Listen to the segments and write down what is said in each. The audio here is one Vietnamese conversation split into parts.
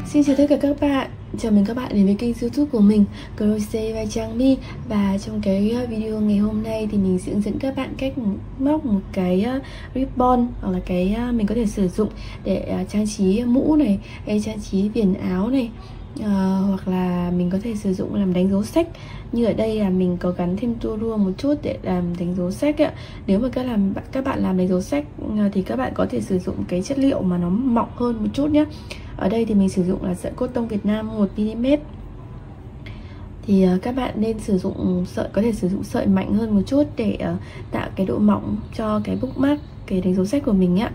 Xin chào tất cả các bạn, chào mừng các bạn đến với kênh YouTube của mình, Crochet by Trang My. Và trong cái video ngày hôm nay thì mình sẽ hướng dẫn các bạn cách móc một cái ribbon, hoặc là cái mình có thể sử dụng để trang trí mũ này, hay trang trí viền áo này, hoặc là mình có thể sử dụng làm đánh dấu sách. Như ở đây là mình có gắn thêm tua rua một chút để làm đánh dấu sách ạ. Nếu mà các bạn làm đánh dấu sách thì các bạn có thể sử dụng cái chất liệu mà nó mỏng hơn một chút nhé. Ở đây thì mình sử dụng là sợi cotton Việt Nam 1mm. Thì các bạn nên sử dụng có thể sử dụng sợi mạnh hơn một chút để tạo cái độ mỏng cho cái bookmark, cái đánh dấu sách của mình ạ.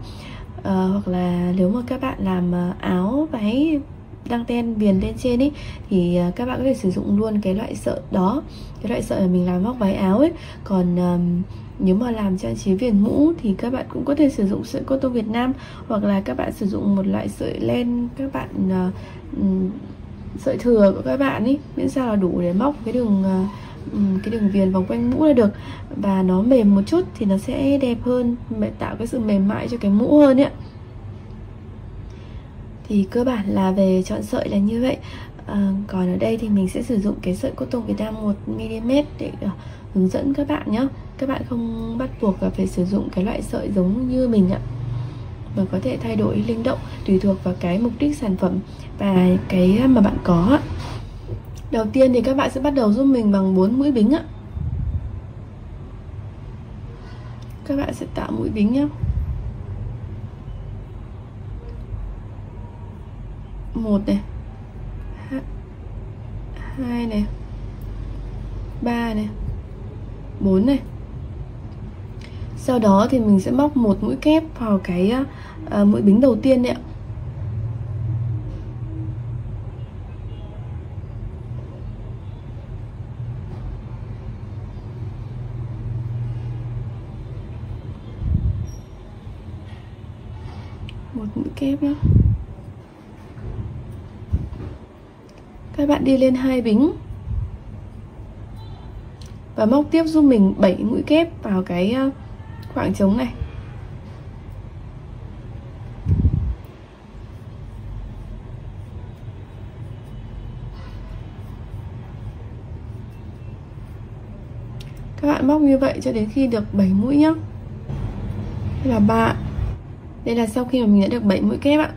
Hoặc là nếu mà các bạn làm áo, váy đăng ten viền lên trên ấy, thì các bạn có thể sử dụng luôn cái loại sợi đó, cái loại sợi mà mình làm móc váy áo ấy. Còn nếu mà làm trang trí viền mũ thì các bạn cũng có thể sử dụng sợi cotton Việt Nam, hoặc là các bạn sử dụng một loại sợi len, các bạn sợi thừa của các bạn ấy, miễn sao là đủ để móc cái đường viền vòng quanh mũ là được. Và nó mềm một chút thì nó sẽ đẹp hơn, tạo cái sự mềm mại cho cái mũ hơn ấy. Thì cơ bản là về chọn sợi là như vậy. Còn ở đây thì mình sẽ sử dụng cái sợi cotton Việt Nam 1mm để hướng dẫn các bạn nhé. Các bạn không bắt buộc là phải sử dụng cái loại sợi giống như mình ạ, mà có thể thay đổi linh động tùy thuộc vào cái mục đích sản phẩm và cái mà bạn có. Đầu tiên thì các bạn sẽ bắt đầu giúp mình bằng 4 mũi bính ạ. Các bạn sẽ tạo mũi bính nhé. 1 này, 2 này, 3 này, 4 này. Sau đó thì mình sẽ móc một mũi kép vào cái mũi bính đầu tiên đấy ạ. Một mũi kép nhé. Các bạn đi lên 2 bính và móc tiếp giúp mình 7 mũi kép vào cái khoảng trống này. Các bạn móc như vậy cho đến khi được 7 mũi nhé. Đây là sau khi mà mình đã được 7 mũi kép ạ.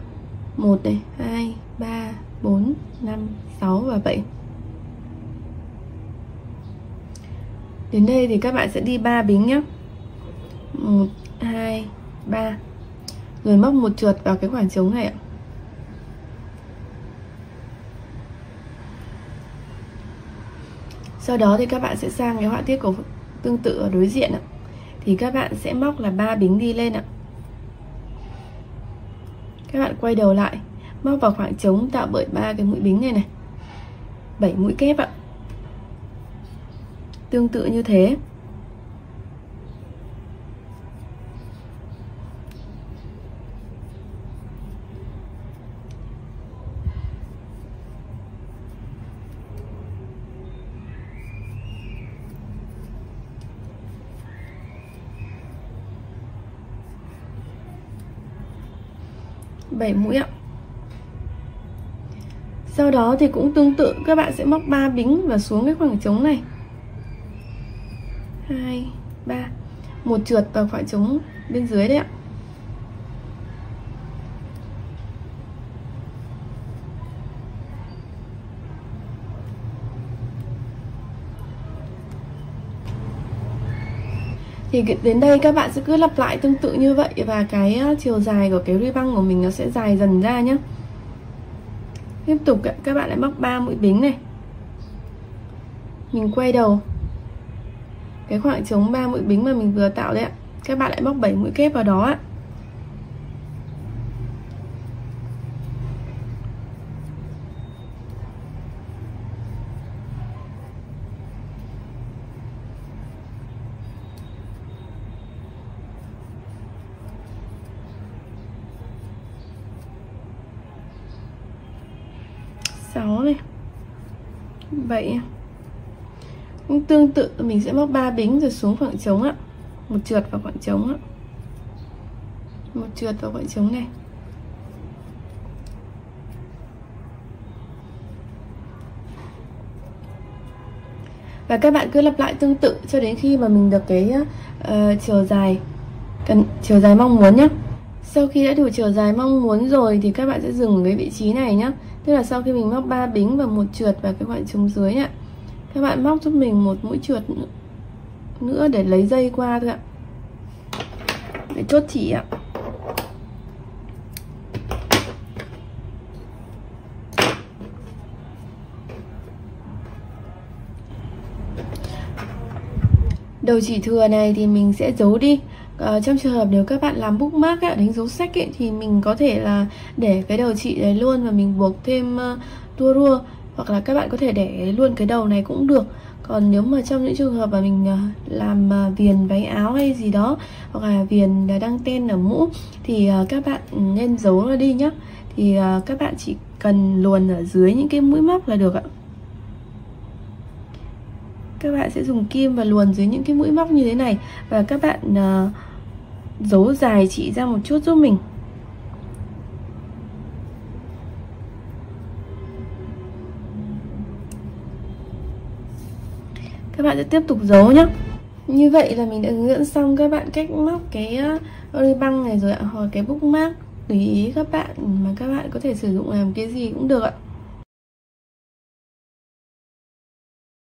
1 này, 2, 3, 4, 5, 6 và 7. Đến đây thì các bạn sẽ đi 3 bính nhé. 1, 2, 3. Rồi móc một trượt vào cái khoảng trống này ạ. Sau đó thì các bạn sẽ sang cái họa tiết của tương tự ở đối diện ạ. Thì các bạn sẽ móc là 3 bính đi lên ạ. Các bạn quay đầu lại, móc vào khoảng trống tạo bởi 3 cái mũi bính này này. 7 mũi kép ạ. Tương tự như thế. Bảy mũi ạ. Sau đó thì cũng tương tự, các bạn sẽ móc 3 bính và xuống cái khoảng trống này. 2, 3. Một trượt vào khoảng trống bên dưới đấy ạ. Thì đến đây các bạn sẽ cứ lặp lại tương tự như vậy, và cái chiều dài của cái ribbon của mình nó sẽ dài dần ra nhé. Tiếp tục các bạn lại móc 3 mũi bính này. Mình quay đầu cái khoảng trống 3 mũi bính mà mình vừa tạo đấy ạ. Các bạn lại móc 7 mũi kép vào đó ạ. Này, 7. Cũng tương tự mình sẽ móc 3 bính rồi xuống khoảng trống ạ. Một trượt vào khoảng trống ạ. Một trượt vào khoảng trống này. Và các bạn cứ lặp lại tương tự cho đến khi mà mình được cái chiều dài mong muốn nhé. Sau khi đã đủ chiều dài mong muốn rồi thì các bạn sẽ dừng ở cái vị trí này nhé. Tức là sau khi mình móc 3 bính và một trượt vào cái khoảng trống dưới ạ, các bạn móc giúp mình một mũi trượt nữa để lấy dây qua thôi ạ, để chốt chỉ ạ. Đầu chỉ thừa này thì mình sẽ giấu đi. Trong trường hợp nếu các bạn làm bookmark đánh dấu sách thì mình có thể là để cái đầu chỉ đấy luôn và mình buộc thêm tua rua, hoặc là các bạn có thể để luôn cái đầu này cũng được. Còn nếu mà trong những trường hợp mà mình làm viền váy áo hay gì đó, hoặc là viền đăng ten ở mũ, thì các bạn nên giấu nó đi nhé. Thì các bạn chỉ cần luồn ở dưới những cái mũi móc là được ạ. Các bạn sẽ dùng kim và luồn dưới những cái mũi móc như thế này, và các bạn giấu dài chỉ ra một chút giúp mình. Các bạn sẽ tiếp tục giấu nhé. Như vậy là mình đã hướng dẫn xong các bạn cách móc cái ribbon này rồi ạ, hoặc cái bookmark. Tùy ý các bạn, mà các bạn có thể sử dụng làm cái gì cũng được ạ.